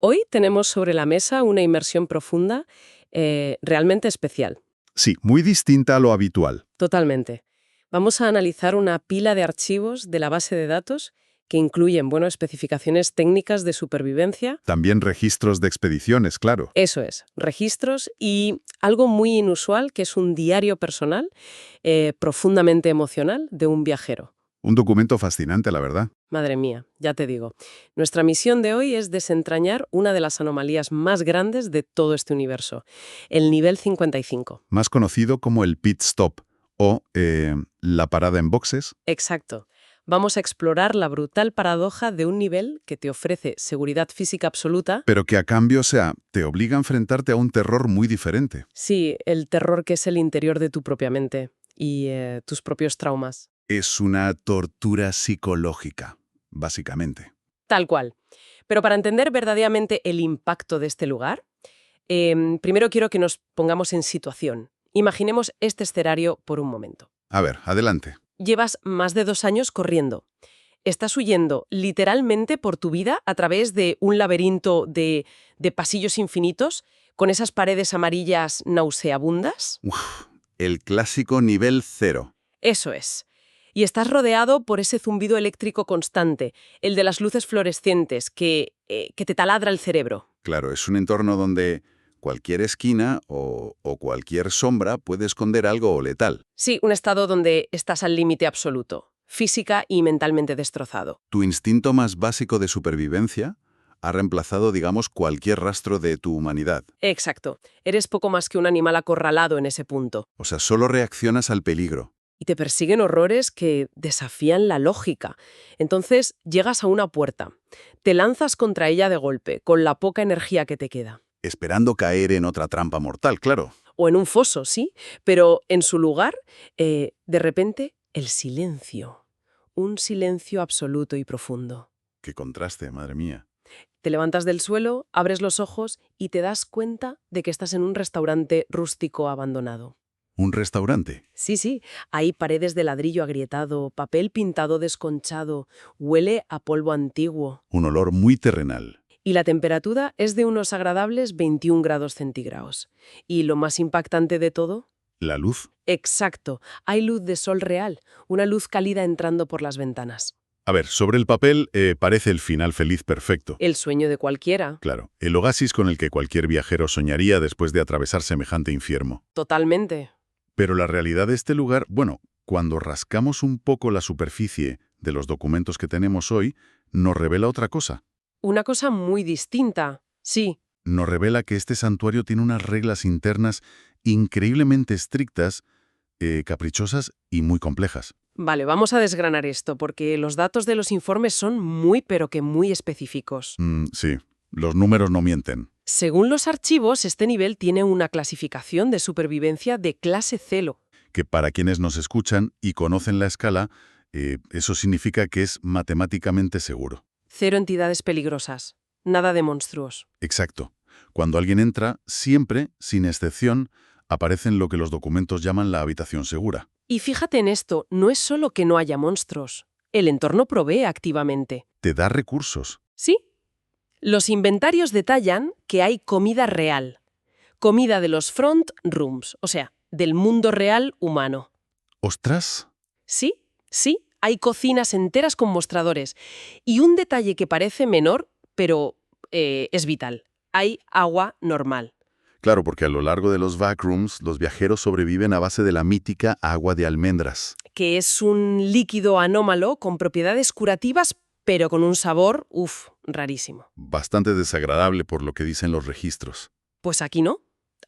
Hoy tenemos sobre la mesa una inmersión profunda realmente especial. Sí, muy distinta a lo habitual. Totalmente. Vamos a analizar una pila de archivos de la base de datos que incluyen, bueno, especificaciones técnicas de supervivencia. También registros de expediciones, claro. Eso es, registros y algo muy inusual que es un diario personal profundamente emocional de un viajero. Un documento fascinante, la verdad. Madre mía, ya te digo. Nuestra misión de hoy es desentrañar una de las anomalías más grandes de todo este universo, el nivel 55. Más conocido como el pit stop o la parada en boxes. Exacto. Vamos a explorar la brutal paradoja de un nivel que te ofrece seguridad física absoluta. Pero que a cambio, te obliga a enfrentarte a un terror muy diferente. Sí, el terror que es el interior de tu propia mente y tus propios traumas. Es una tortura psicológica, básicamente. Tal cual. Pero para entender verdaderamente el impacto de este lugar, primero quiero que nos pongamos en situación. Imaginemos este escenario por un momento. A ver, adelante. Llevas más de 2 años corriendo. Estás huyendo literalmente por tu vida a través de un laberinto de pasillos infinitos con esas paredes amarillas nauseabundas. El clásico nivel 0. Eso es. Y estás rodeado por ese zumbido eléctrico constante, el de las luces fluorescentes que te taladra el cerebro. Claro, es un entorno donde cualquier esquina o cualquier sombra puede esconder algo letal. Sí, un estado donde estás al límite absoluto, física y mentalmente destrozado. Tu instinto más básico de supervivencia ha reemplazado, digamos, cualquier rastro de tu humanidad. Exacto. Eres poco más que un animal acorralado en ese punto. O sea, solo reaccionas al peligro. Y te persiguen horrores que desafían la lógica. Entonces llegas a una puerta, te lanzas contra ella de golpe, con la poca energía que te queda. Esperando caer en otra trampa mortal, claro. O en un foso, sí, pero en su lugar, de repente, el silencio. Un silencio absoluto y profundo. Qué contraste, madre mía. Te levantas del suelo, abres los ojos y te das cuenta de que estás en un restaurante rústico abandonado. ¿Un restaurante? Sí, hay paredes de ladrillo agrietado, papel pintado desconchado, huele a polvo antiguo. Un olor muy terrenal. Y la temperatura es de unos agradables 21 grados centígrados. Y lo más impactante de todo... ¿La luz? Exacto, hay luz de sol real, una luz cálida entrando por las ventanas. A ver, sobre el papel parece el final feliz perfecto. El sueño de cualquiera. Claro, el oasis con el que cualquier viajero soñaría después de atravesar semejante infierno. Totalmente. Pero la realidad de este lugar, bueno, cuando rascamos un poco la superficie de los documentos que tenemos hoy, nos revela otra cosa. Una cosa muy distinta, sí. Nos revela que este santuario tiene unas reglas internas increíblemente estrictas, caprichosas y muy complejas. Vale, vamos a desgranar esto, porque los datos de los informes son muy, pero que muy específicos. Sí, los números no mienten. Según los archivos, este nivel tiene una clasificación de supervivencia de clase Celo. Que para quienes nos escuchan y conocen la escala, eso significa que es matemáticamente seguro. 0 entidades peligrosas. Nada de monstruos. Exacto. Cuando alguien entra, siempre, sin excepción, aparece en lo que los documentos llaman la habitación segura. Y fíjate en esto, no es solo que no haya monstruos. El entorno provee activamente. Te da recursos. ¿Sí? Los inventarios detallan que hay comida real. Comida de los front rooms, o sea, del mundo real humano. ¡Ostras! Sí, hay cocinas enteras con mostradores. Y un detalle que parece menor, pero es vital. Hay agua normal. Claro, porque a lo largo de los backrooms, los viajeros sobreviven a base de la mítica agua de almendras. Que es un líquido anómalo con propiedades curativas, pero con un sabor, rarísimo. Bastante desagradable por lo que dicen los registros. Pues aquí no.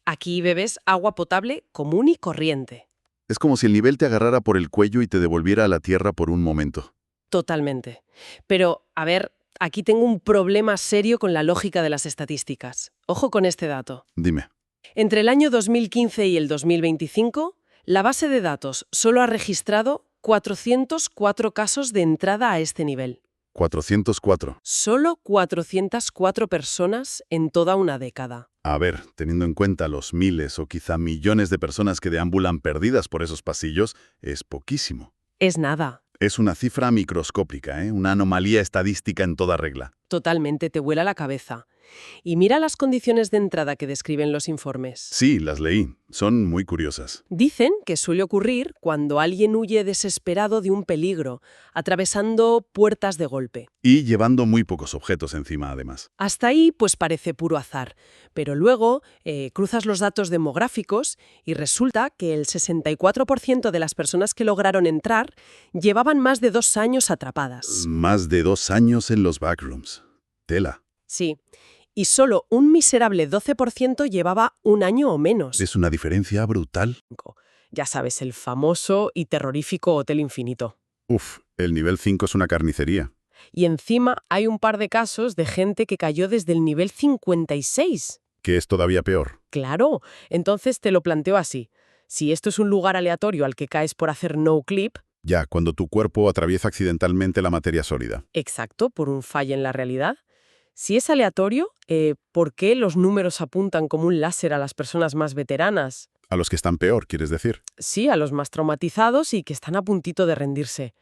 Aquí bebes agua potable común y corriente. Es como si el nivel te agarrara por el cuello y te devolviera a la tierra por un momento. Totalmente. Pero, a ver, aquí tengo un problema serio con la lógica de las estadísticas. Ojo con este dato. Dime. Entre el año 2015 y el 2025, la base de datos solo ha registrado 404 casos de entrada a este nivel. 404. Solo 404 personas en toda una década. A ver, teniendo en cuenta los miles o quizá millones de personas que deambulan perdidas por esos pasillos, es poquísimo. Es nada. Es una cifra microscópica, una anomalía estadística en toda regla. Totalmente te vuela la cabeza. Y mira las condiciones de entrada que describen los informes. Sí, las leí. Son muy curiosas. Dicen que suele ocurrir cuando alguien huye desesperado de un peligro, atravesando puertas de golpe. Y llevando muy pocos objetos encima, además. Hasta ahí, pues parece puro azar. Pero luego cruzas los datos demográficos y resulta que el 64% de las personas que lograron entrar llevaban más de 2 años atrapadas. Más de 2 años en los backrooms. Tela. Sí. Y solo un miserable 12% llevaba 1 año o menos. Es una diferencia brutal. Ya sabes, el famoso y terrorífico Hotel Infinito. Uf, el nivel 5 es una carnicería. Y encima hay un par de casos de gente que cayó desde el nivel 56. Que es todavía peor. Claro, entonces te lo planteo así. Si esto es un lugar aleatorio al que caes por hacer no clip, Ya, cuando tu cuerpo atraviesa accidentalmente la materia sólida. exacto, por un fallo en la realidad. Si es aleatorio, ¿por qué los números apuntan como un láser a las personas más veteranas? A los que están peor, ¿quieres decir? Sí, a los más traumatizados y que están a puntito de rendirse.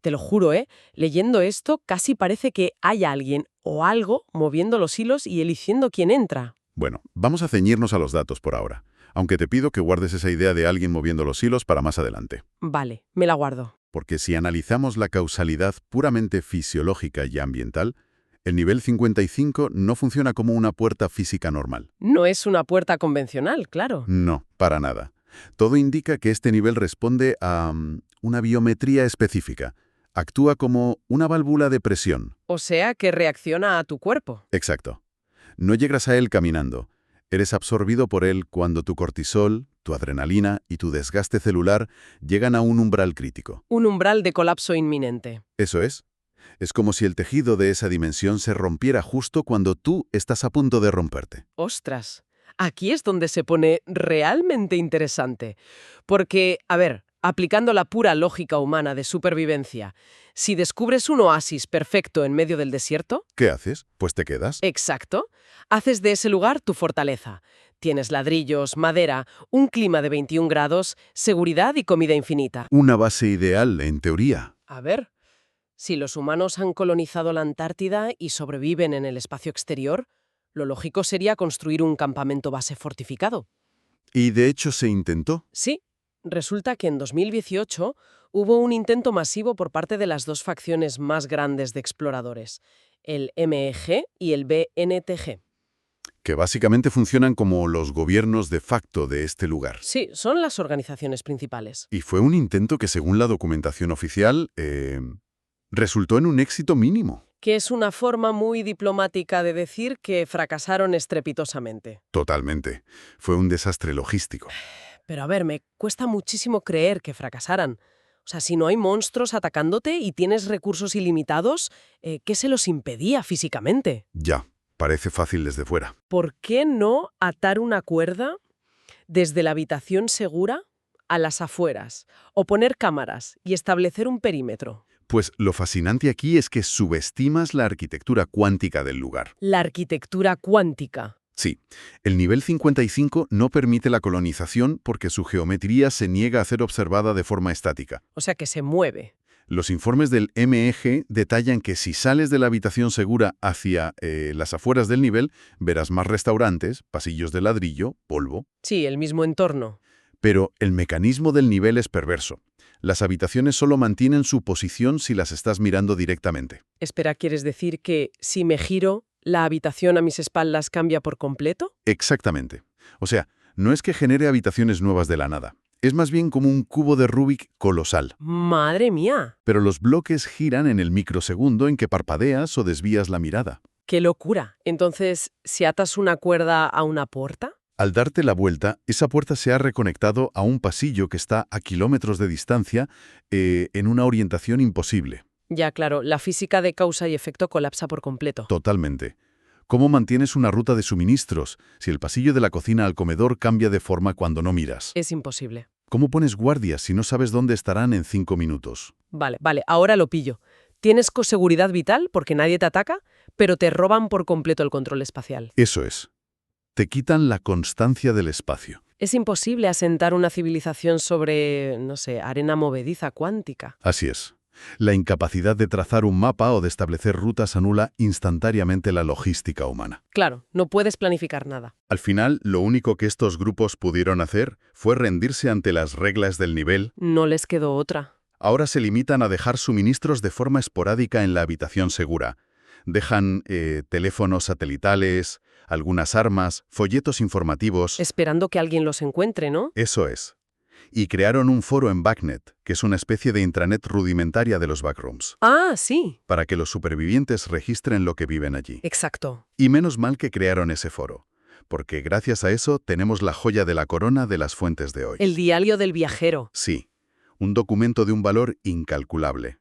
Te lo juro, leyendo esto casi parece que hay alguien o algo moviendo los hilos y eligiendo quién entra. Bueno, vamos a ceñirnos a los datos por ahora, aunque te pido que guardes esa idea de alguien moviendo los hilos para más adelante. Vale, me la guardo. Porque si analizamos la causalidad puramente fisiológica y ambiental, el nivel 55 no funciona como una puerta física normal. No es una puerta convencional, claro. No, para nada. Todo indica que este nivel responde a una biometría específica. Actúa como una válvula de presión. O sea, que reacciona a tu cuerpo. Exacto. No llegas a él caminando. Eres absorbido por él cuando tu cortisol, tu adrenalina y tu desgaste celular llegan a un umbral crítico. Un umbral de colapso inminente. Eso es. Es como si el tejido de esa dimensión se rompiera justo cuando tú estás a punto de romperte. ¡Ostras! Aquí es donde se pone realmente interesante. Porque, a ver, aplicando la pura lógica humana de supervivencia, si descubres un oasis perfecto en medio del desierto, ¿Qué haces? Pues te quedas. exacto, haces de ese lugar tu fortaleza. Tienes ladrillos, madera, un clima de 21 grados, seguridad y comida infinita. Una base ideal, en teoría. A ver, si los humanos han colonizado la Antártida y sobreviven en el espacio exterior, lo lógico sería construir un campamento base fortificado. Y de hecho se intentó. Sí, resulta que en 2018 hubo un intento masivo por parte de las dos facciones más grandes de exploradores, el MEG y el BNTG. Que básicamente funcionan como los gobiernos de facto de este lugar. Sí, son las organizaciones principales. Y fue un intento que, según la documentación oficial, resultó en un éxito mínimo. Que es una forma muy diplomática de decir que fracasaron estrepitosamente. Totalmente. Fue un desastre logístico. Pero a ver, me cuesta muchísimo creer que fracasaran. O sea, si no hay monstruos atacándote y tienes recursos ilimitados, ¿qué se los impedía físicamente? Ya, parece fácil desde fuera. ¿Por qué no atar una cuerda desde la habitación segura a las afueras? O poner cámaras y establecer un perímetro. Pues lo fascinante aquí es que subestimas la arquitectura cuántica del lugar. La arquitectura cuántica. Sí, el nivel 55 no permite la colonización porque su geometría se niega a ser observada de forma estática. O sea que se mueve. Los informes del MEG detallan que si sales de la habitación segura hacia las afueras del nivel, verás más restaurantes, pasillos de ladrillo, polvo. Sí, el mismo entorno. Pero el mecanismo del nivel es perverso. Las habitaciones solo mantienen su posición si las estás mirando directamente. Espera, ¿quieres decir que si me giro, la habitación a mis espaldas cambia por completo? Exactamente. O sea, no es que genere habitaciones nuevas de la nada. Es más bien como un cubo de Rubik colosal. ¡Madre mía! Pero los bloques giran en el microsegundo en que parpadeas o desvías la mirada. ¡Qué locura! Entonces, si atas una cuerda a una puerta... Al darte la vuelta, esa puerta se ha reconectado a un pasillo que está a kilómetros de distancia en una orientación imposible. Ya, claro, la física de causa y efecto colapsa por completo. Totalmente. ¿Cómo mantienes una ruta de suministros si el pasillo de la cocina al comedor cambia de forma cuando no miras? Es imposible. ¿Cómo pones guardias si no sabes dónde estarán en 5 minutos? Vale, ahora lo pillo. Tienes seguridad vital porque nadie te ataca, pero te roban por completo el control espacial. Eso es. Te quitan la constancia del espacio. Es imposible asentar una civilización sobre, no sé, arena movediza cuántica. Así es. La incapacidad de trazar un mapa o de establecer rutas anula instantáneamente la logística humana. Claro, no puedes planificar nada. Al final, lo único que estos grupos pudieron hacer fue rendirse ante las reglas del nivel. No les quedó otra. Ahora se limitan a dejar suministros de forma esporádica en la habitación segura. Dejan teléfonos satelitales, algunas armas, folletos informativos. Esperando que alguien los encuentre, ¿no? Eso es. Y crearon un foro en Backnet, que es una especie de intranet rudimentaria de los backrooms, Ah, sí. para que los supervivientes registren lo que viven allí. Exacto. Y menos mal que crearon ese foro, porque gracias a eso tenemos la joya de la corona de las fuentes de hoy. El diario del viajero. Sí, un documento de un valor incalculable.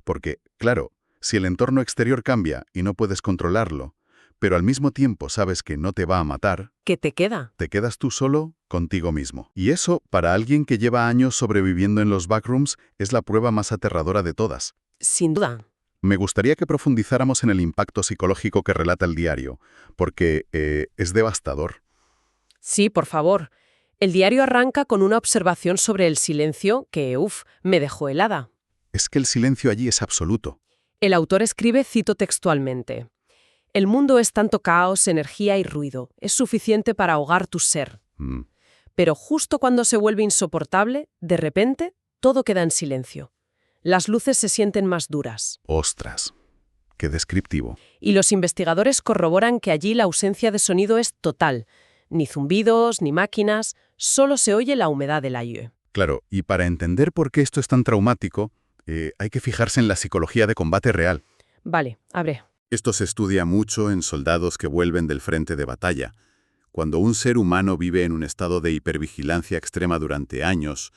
Porque, claro, si el entorno exterior cambia y no puedes controlarlo, pero al mismo tiempo sabes que no te va a matar, ¿Qué te queda? te quedas tú solo contigo mismo. Y eso, para alguien que lleva años sobreviviendo en los backrooms, es la prueba más aterradora de todas. Sin duda. Me gustaría que profundizáramos en el impacto psicológico que relata el diario, porque es devastador. Sí, por favor. El diario arranca con una observación sobre el silencio que, me dejó helada. Es que el silencio allí es absoluto. El autor escribe, cito textualmente, «El mundo es tanto caos, energía y ruido. Es suficiente para ahogar tu ser. Mm. Pero justo cuando se vuelve insoportable, de repente, todo queda en silencio. Las luces se sienten más duras. Ostras, qué descriptivo. Y los investigadores corroboran que allí la ausencia de sonido es total. Ni zumbidos, ni máquinas, solo se oye la humedad del aire». Claro, y para entender por qué esto es tan traumático, hay que fijarse en la psicología de combate real. Vale, abre. Esto se estudia mucho en soldados que vuelven del frente de batalla. Cuando un ser humano vive en un estado de hipervigilancia extrema durante años,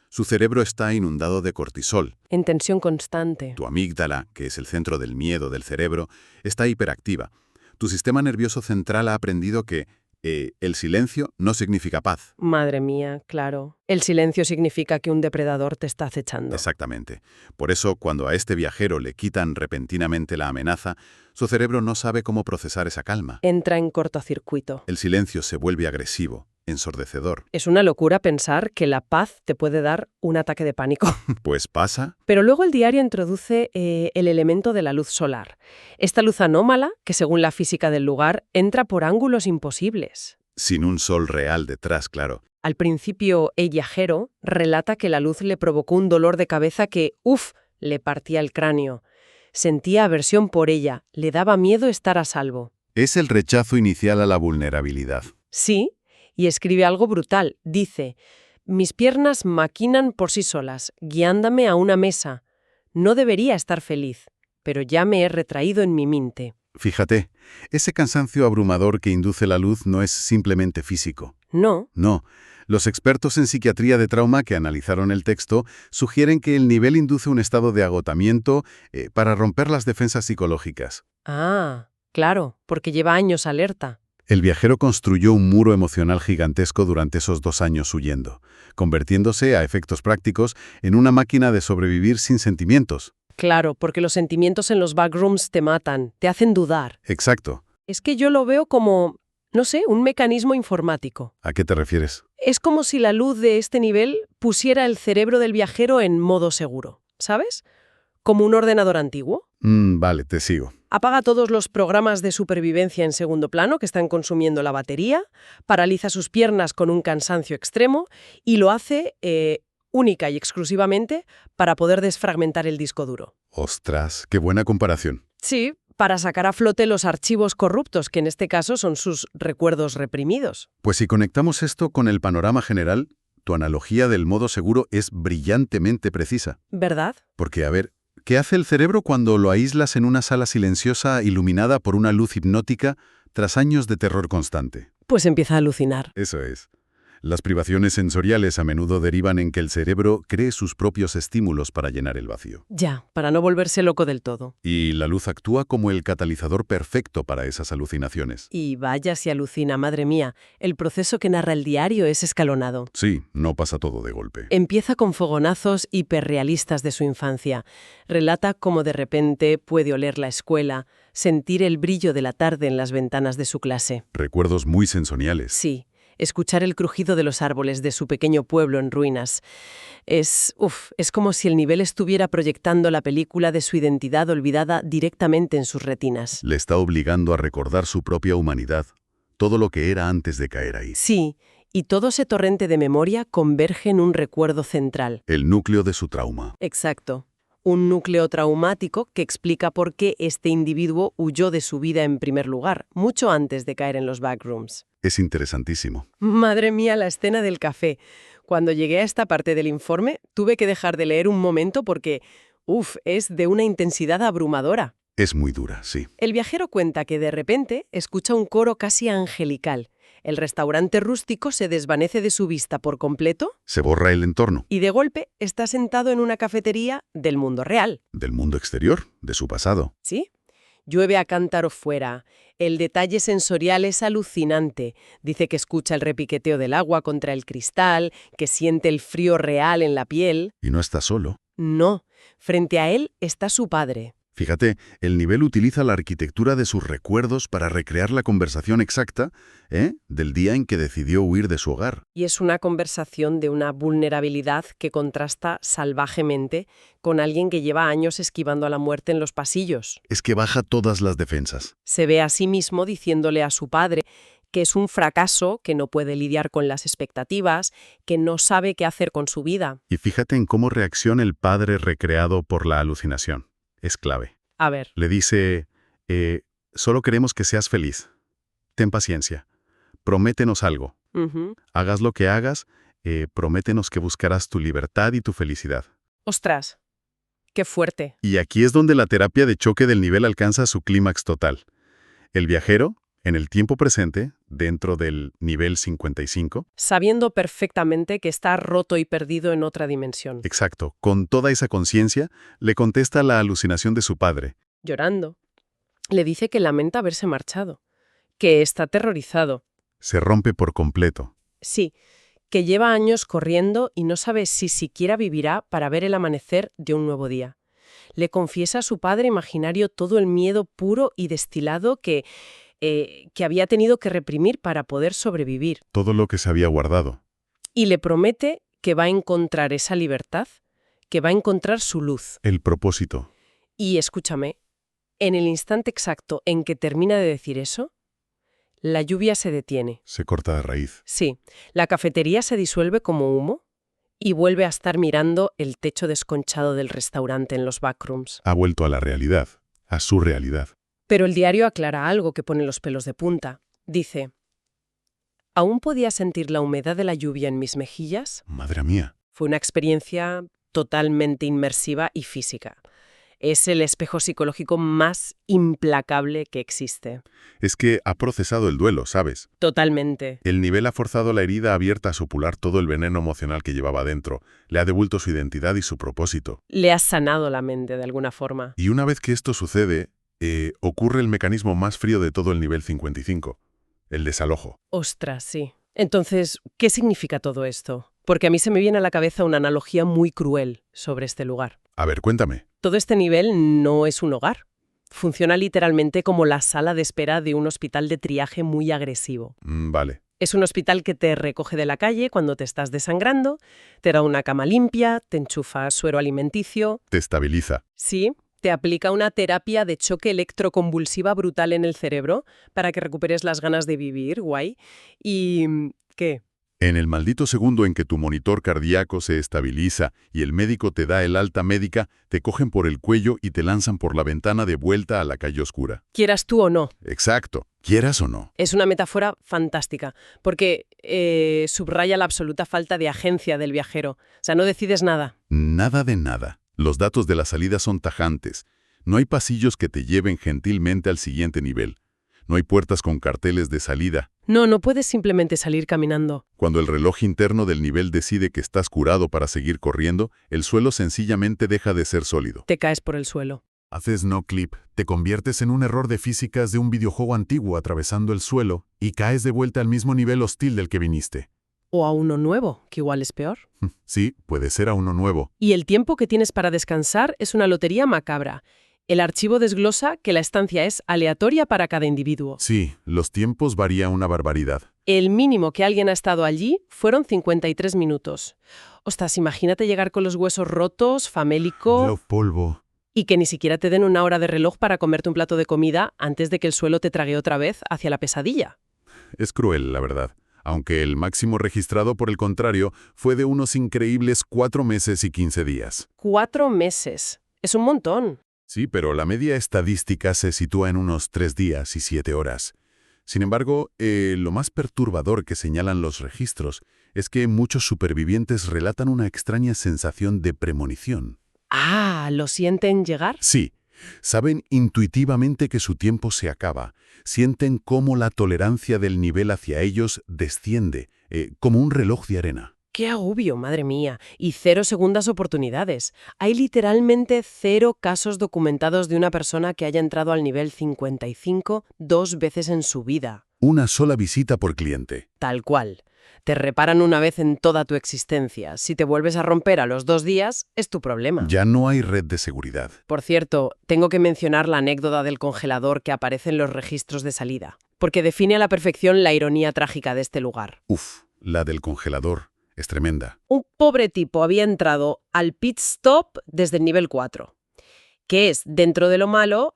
su cerebro está inundado de cortisol. En tensión constante. Tu amígdala, que es el centro del miedo del cerebro, está hiperactiva. Tu sistema nervioso central ha aprendido que el silencio no significa paz. Madre mía, claro. El silencio significa que un depredador te está acechando. Exactamente. Por eso, cuando a este viajero le quitan repentinamente la amenaza, su cerebro no sabe cómo procesar esa calma. Entra en cortocircuito. El silencio se vuelve agresivo, ensordecedor. Es una locura pensar que la paz te puede dar un ataque de pánico. Pues pasa. Pero luego el diario introduce el elemento de la luz solar. Esta luz anómala, que según la física del lugar, entra por ángulos imposibles. Sin un sol real detrás, claro. Al principio, el viajero relata que la luz le provocó un dolor de cabeza que, le partía el cráneo. Sentía aversión por ella, le daba miedo estar a salvo. Es el rechazo inicial a la vulnerabilidad. Sí, y escribe algo brutal. Dice, «Mis piernas maquinan por sí solas, guiándome a una mesa. No debería estar feliz, pero ya me he retraído en mi mente». Fíjate, ese cansancio abrumador que induce la luz no es simplemente físico. No, No. Los expertos en psiquiatría de trauma que analizaron el texto sugieren que el nivel induce un estado de agotamiento para romper las defensas psicológicas. claro, porque lleva años alerta. El viajero construyó un muro emocional gigantesco durante esos 2 años huyendo, convirtiéndose, a efectos prácticos, en una máquina de sobrevivir sin sentimientos. Claro, porque los sentimientos en los backrooms te matan, te hacen dudar. Exacto. Es que yo lo veo como, no sé, un mecanismo informático. ¿A qué te refieres? Es como si la luz de este nivel pusiera el cerebro del viajero en modo seguro, ¿sabes? Como un ordenador antiguo. Vale, te sigo. Apaga todos los programas de supervivencia en segundo plano que están consumiendo la batería, paraliza sus piernas con un cansancio extremo y lo hace única y exclusivamente para poder desfragmentar el disco duro. Ostras, qué buena comparación. Sí, para sacar a flote los archivos corruptos, que en este caso son sus recuerdos reprimidos. Pues si conectamos esto con el panorama general, tu analogía del modo seguro es brillantemente precisa. ¿Verdad? Porque, a ver, ¿qué hace el cerebro cuando lo aíslas en una sala silenciosa iluminada por una luz hipnótica tras años de terror constante? Pues empieza a alucinar. Eso es. Las privaciones sensoriales a menudo derivan en que el cerebro cree sus propios estímulos para llenar el vacío. Ya, para no volverse loco del todo. Y la luz actúa como el catalizador perfecto para esas alucinaciones. Y vaya si alucina, madre mía. El proceso que narra el diario es escalonado. Sí, no pasa todo de golpe. Empieza con fogonazos hiperrealistas de su infancia. Relata cómo de repente puede oler la escuela, sentir el brillo de la tarde en las ventanas de su clase. Recuerdos muy sensoriales. Sí. escuchar el crujido de los árboles de su pequeño pueblo en ruinas. Es como si el nivel estuviera proyectando la película de su identidad olvidada directamente en sus retinas. Le está obligando a recordar su propia humanidad, todo lo que era antes de caer ahí. Sí, y todo ese torrente de memoria converge en un recuerdo central. El núcleo de su trauma. Exacto. Un núcleo traumático que explica por qué este individuo huyó de su vida en primer lugar, mucho antes de caer en los backrooms. Es interesantísimo. Madre mía, la escena del café. Cuando llegué a esta parte del informe, tuve que dejar de leer un momento porque, es de una intensidad abrumadora. Es muy dura, sí. El viajero cuenta que de repente escucha un coro casi angelical. El restaurante rústico se desvanece de su vista por completo. Se borra el entorno. Y de golpe está sentado en una cafetería del mundo real. Del mundo exterior, de su pasado. ¿Sí? Llueve a cántaro fuera. El detalle sensorial es alucinante. Dice que escucha el repiqueteo del agua contra el cristal, que siente el frío real en la piel. Y no está solo. No, frente a él está su padre. Fíjate, el nivel utiliza la arquitectura de sus recuerdos para recrear la conversación exacta, del día en que decidió huir de su hogar. Y es una conversación de una vulnerabilidad que contrasta salvajemente con alguien que lleva años esquivando a la muerte en los pasillos. Es que baja todas las defensas. Se ve a sí mismo diciéndole a su padre que es un fracaso, que no puede lidiar con las expectativas, que no sabe qué hacer con su vida. Y fíjate en cómo reacciona el padre recreado por la alucinación. Es clave. A ver. Le dice, solo queremos que seas feliz. Ten paciencia. Prométenos algo. Hagas lo que hagas, prométenos que buscarás tu libertad y tu felicidad. Ostras, qué fuerte. Y aquí es donde la terapia de choque del nivel alcanza su clímax total. El viajero, en el tiempo presente, dentro del nivel 55. Sabiendo perfectamente que está roto y perdido en otra dimensión. Exacto. Con toda esa conciencia, le contesta la alucinación de su padre. Llorando. Le dice que lamenta haberse marchado, que está aterrorizado. Se rompe por completo. Sí, que lleva años corriendo y no sabe si siquiera vivirá para ver el amanecer de un nuevo día. Le confiesa a su padre imaginario todo el miedo puro y destilado que había tenido que reprimir para poder sobrevivir. Todo lo que se había guardado. Y le promete que va a encontrar esa libertad, que va a encontrar su luz. El propósito. Y escúchame, en el instante exacto en que termina de decir eso, la lluvia se detiene. Se corta de raíz. Sí, la cafetería se disuelve como humo y vuelve a estar mirando el techo desconchado del restaurante en los backrooms. Ha vuelto a la realidad, a su realidad. Pero el diario aclara algo que pone los pelos de punta. Dice, aún podía sentir la humedad de la lluvia en mis mejillas. Madre mía. Fue una experiencia totalmente inmersiva y física. Es el espejo psicológico más implacable que existe. Es que ha procesado el duelo, ¿sabes? Totalmente. El nivel ha forzado la herida abierta a supular todo el veneno emocional que llevaba dentro. Le ha devuelto su identidad y su propósito. Le has sanado la mente de alguna forma. Y una vez que esto sucede, ocurre el mecanismo más frío de todo el nivel 55, el desalojo. Ostras, sí. Entonces, ¿qué significa todo esto? Porque a mí se me viene a la cabeza una analogía muy cruel sobre este lugar. A ver, cuéntame. Todo este nivel no es un hogar. Funciona literalmente como la sala de espera de un hospital de triaje muy agresivo. Vale. Es un hospital que te recoge de la calle cuando te estás desangrando, te da una cama limpia, te enchufa suero alimenticio. Te estabiliza. Sí, te aplica una terapia de choque electroconvulsiva brutal en el cerebro para que recuperes las ganas de vivir, guay. ¿Y qué? En el maldito segundo en que tu monitor cardíaco se estabiliza y el médico te da el alta médica, te cogen por el cuello y te lanzan por la ventana de vuelta a la calle oscura. Quieras tú o no. Exacto, quieras o no. Es una metáfora fantástica, porque subraya la absoluta falta de agencia del viajero. O sea, no decides nada. Nada de nada. Los datos de la salida son tajantes. No hay pasillos que te lleven gentilmente al siguiente nivel. No hay puertas con carteles de salida. No puedes simplemente salir caminando. Cuando el reloj interno del nivel decide que estás curado para seguir corriendo, el suelo sencillamente deja de ser sólido. Te caes por el suelo. Haces no clip, te conviertes en un error de físicas de un videojuego antiguo atravesando el suelo y caes de vuelta al mismo nivel hostil del que viniste. O a uno nuevo, que igual es peor. Sí, puede ser a uno nuevo. Y el tiempo que tienes para descansar es una lotería macabra. El archivo desglosa que la estancia es aleatoria para cada individuo. Sí, los tiempos varían una barbaridad. El mínimo que alguien ha estado allí fueron 53 minutos. Ostras, imagínate llegar con los huesos rotos, famélico, Lo polvo. y que ni siquiera te den una hora de reloj para comerte un plato de comida antes de que el suelo te trague otra vez hacia la pesadilla. Es cruel, la verdad. Aunque el máximo registrado, por el contrario, fue de unos increíbles 4 meses y 15 días. 4 meses. Es un montón. Sí, pero la media estadística se sitúa en unos 3 días y 7 horas. Sin embargo, lo más perturbador que señalan los registros es que muchos supervivientes relatan una extraña sensación de premonición. Ah, ¿lo sienten llegar? Sí, saben intuitivamente que su tiempo se acaba, sienten cómo la tolerancia del nivel hacia ellos desciende, como un reloj de arena. ¡Qué agobio, madre mía! Y 0 segundas oportunidades. Hay literalmente 0 casos documentados de una persona que haya entrado al nivel 55 2 veces en su vida. Una sola visita por cliente. Tal cual. Te reparan una vez en toda tu existencia. Si te vuelves a romper a los 2 días, es tu problema. Ya no hay red de seguridad. Por cierto, tengo que mencionar la anécdota del congelador que aparece en los registros de salida, porque define a la perfección la ironía trágica de este lugar. Uf, la del congelador. Es tremenda. Un pobre tipo había entrado al pit stop desde el nivel 4, que es, dentro de lo malo,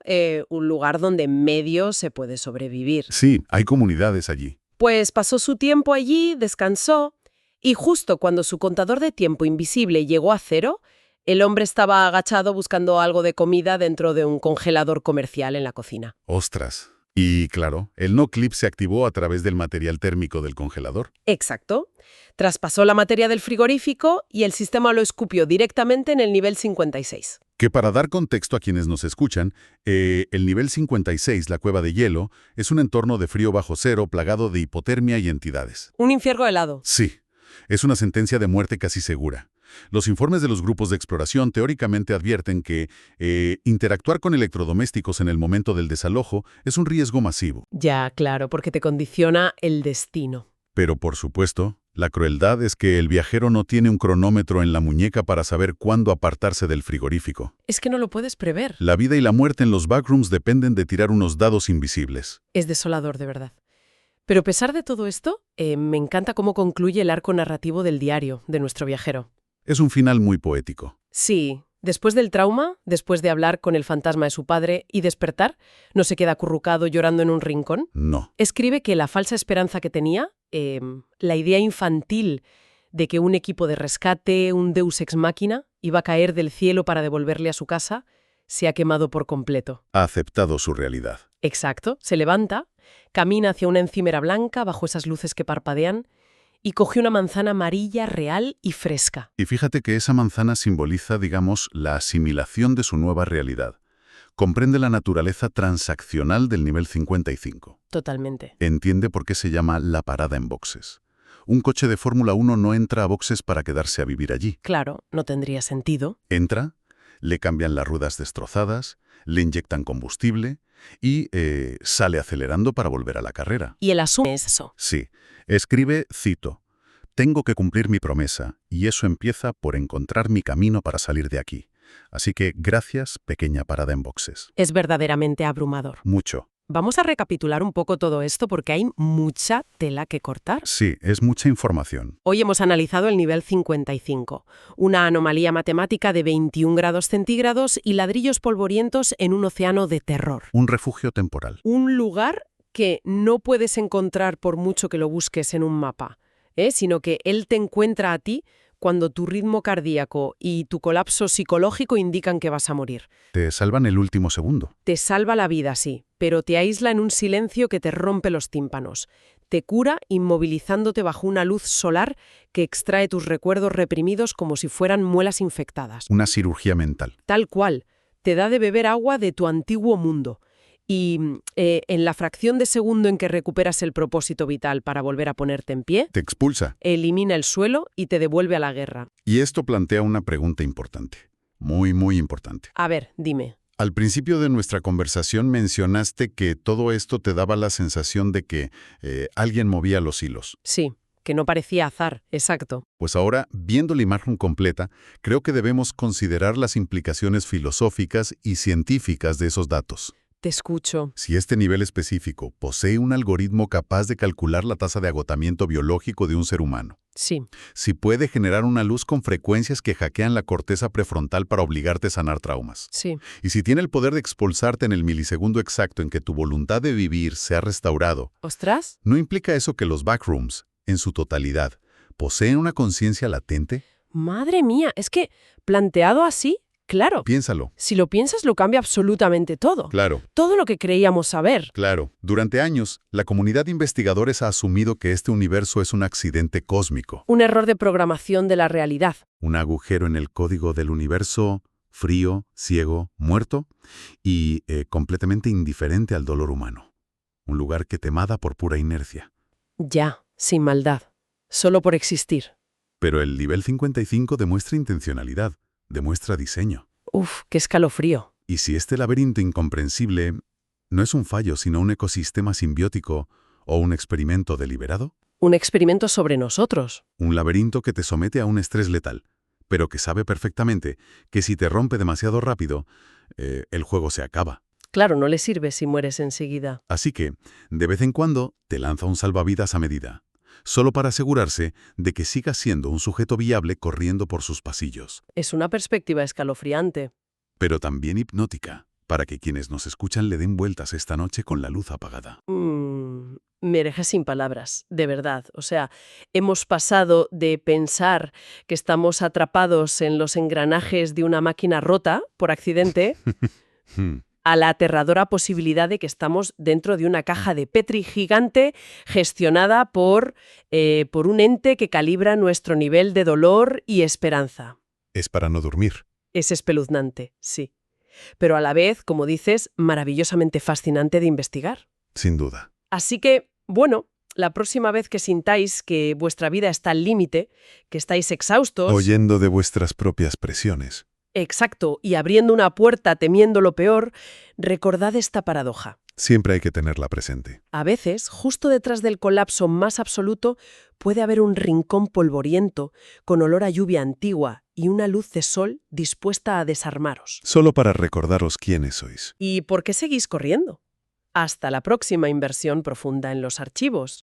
un lugar donde medio se puede sobrevivir. Sí, hay comunidades allí. Pues pasó su tiempo allí, descansó, y justo cuando su contador de tiempo invisible llegó a 0, el hombre estaba agachado buscando algo de comida dentro de un congelador comercial en la cocina. ¡Ostras! Y claro, el no-clip se activó a través del material térmico del congelador. Exacto. Traspasó la materia del frigorífico y el sistema lo escupió directamente en el nivel 56. Que para dar contexto a quienes nos escuchan, el nivel 56, la cueva de hielo, es un entorno de frío bajo cero plagado de hipotermia y entidades. Un infierno helado. Sí, es una sentencia de muerte casi segura. Los informes de los grupos de exploración teóricamente advierten que interactuar con electrodomésticos en el momento del desalojo es un riesgo masivo. Ya, claro, porque te condiciona el destino. Pero, por supuesto, la crueldad es que el viajero no tiene un cronómetro en la muñeca para saber cuándo apartarse del frigorífico. Es que no lo puedes prever. La vida y la muerte en los backrooms dependen de tirar unos dados invisibles. Es desolador, de verdad. Pero a pesar de todo esto, me encanta cómo concluye el arco narrativo del diario de nuestro viajero. Es un final muy poético. Sí, después del trauma, después de hablar con el fantasma de su padre y despertar, no se queda acurrucado llorando en un rincón. No. Escribe que la falsa esperanza que tenía, la idea infantil de que un equipo de rescate, un deus ex machina, iba a caer del cielo para devolverle a su casa, se ha quemado por completo. Ha aceptado su realidad. Exacto, se levanta, camina hacia una encimera blanca bajo esas luces que parpadean y coge una manzana amarilla real y fresca. Y fíjate que esa manzana simboliza, digamos, la asimilación de su nueva realidad. Comprende la naturaleza transaccional del nivel 55. Totalmente. Entiende por qué se llama la parada en boxes. Un coche de Fórmula 1 no entra a boxes para quedarse a vivir allí. Claro, no tendría sentido. Entra, le cambian las ruedas destrozadas, le inyectan combustible y sale acelerando para volver a la carrera. Y él asume eso. Sí. Escribe, cito, «Tengo que cumplir mi promesa, y eso empieza por encontrar mi camino para salir de aquí. Así que gracias, pequeña parada en boxes». Es verdaderamente abrumador. Mucho. Vamos a recapitular un poco todo esto porque hay mucha tela que cortar. Sí, es mucha información. Hoy hemos analizado el nivel 55, una anomalía matemática de 21 grados centígrados y ladrillos polvorientos en un océano de terror. Un refugio temporal. Un lugar que no puedes encontrar por mucho que lo busques en un mapa, sino que él te encuentra a ti cuando tu ritmo cardíaco y tu colapso psicológico indican que vas a morir. Te salvan el último segundo. Te salva la vida, sí, pero te aísla en un silencio que te rompe los tímpanos. Te cura inmovilizándote bajo una luz solar que extrae tus recuerdos reprimidos como si fueran muelas infectadas. Una cirugía mental. Tal cual. Te da de beber agua de tu antiguo mundo. Y en la fracción de segundo en que recuperas el propósito vital para volver a ponerte en pie, Te expulsa. elimina el suelo y te devuelve a la guerra. Y esto plantea una pregunta importante. Muy, muy importante. A ver, dime. Al principio de nuestra conversación mencionaste que todo esto te daba la sensación de que alguien movía los hilos. Sí, que no parecía azar, exacto. Pues ahora, viendo la imagen completa, creo que debemos considerar las implicaciones filosóficas y científicas de esos datos. Te escucho. Si este nivel específico posee un algoritmo capaz de calcular la tasa de agotamiento biológico de un ser humano, Sí, si puede generar una luz con frecuencias que hackean la corteza prefrontal para obligarte a sanar traumas, sí. y si tiene el poder de expulsarte en el milisegundo exacto en que tu voluntad de vivir se ha restaurado, ¿Ostras? ¿no implica eso que los backrooms, en su totalidad, poseen una conciencia latente? Madre mía, es que planteado así, claro. Piénsalo. Si lo piensas, lo cambia absolutamente todo. Claro. Todo lo que creíamos saber. Claro, durante años, la comunidad de investigadores ha asumido que este universo es un accidente cósmico, Un error de programación de la realidad. un agujero en el código del universo, frío, ciego, muerto y completamente indiferente al dolor humano. Un lugar que te mata por pura inercia. Ya, sin maldad. Solo por existir. Pero el nivel 55 demuestra intencionalidad, demuestra diseño. Uf, qué escalofrío. Y si este laberinto incomprensible no es un fallo, sino un ecosistema simbiótico o un experimento deliberado, Un experimento sobre nosotros. un laberinto que te somete a un estrés letal, pero que sabe perfectamente que si te rompe demasiado rápido, el juego se acaba. Claro, no le sirve si mueres enseguida. Así que, de vez en cuando, te lanza un salvavidas a medida, solo para asegurarse de que sigas siendo un sujeto viable corriendo por sus pasillos. Es una perspectiva escalofriante. Pero también hipnótica, para que quienes nos escuchan le den vueltas esta noche con la luz apagada. Me deja sin palabras, de verdad. O sea, hemos pasado de pensar que estamos atrapados en los engranajes de una máquina rota por accidente Hmm. a la aterradora posibilidad de que estamos dentro de una caja de Petri gigante gestionada por un ente que calibra nuestro nivel de dolor y esperanza. Es para no dormir. Es espeluznante, sí. Pero a la vez, como dices, maravillosamente fascinante de investigar. Sin duda. Así que, bueno, la próxima vez que sintáis que vuestra vida está al límite, que estáis exhaustos... Oyendo de vuestras propias presiones. Exacto, y abriendo una puerta temiendo lo peor, recordad esta paradoja. Siempre hay que tenerla presente. A veces, justo detrás del colapso más absoluto, puede haber un rincón polvoriento, con olor a lluvia antigua y una luz de sol dispuesta a desarmaros. Solo para recordaros quiénes sois. ¿Y por qué seguís corriendo? Hasta la próxima inversión profunda en los archivos.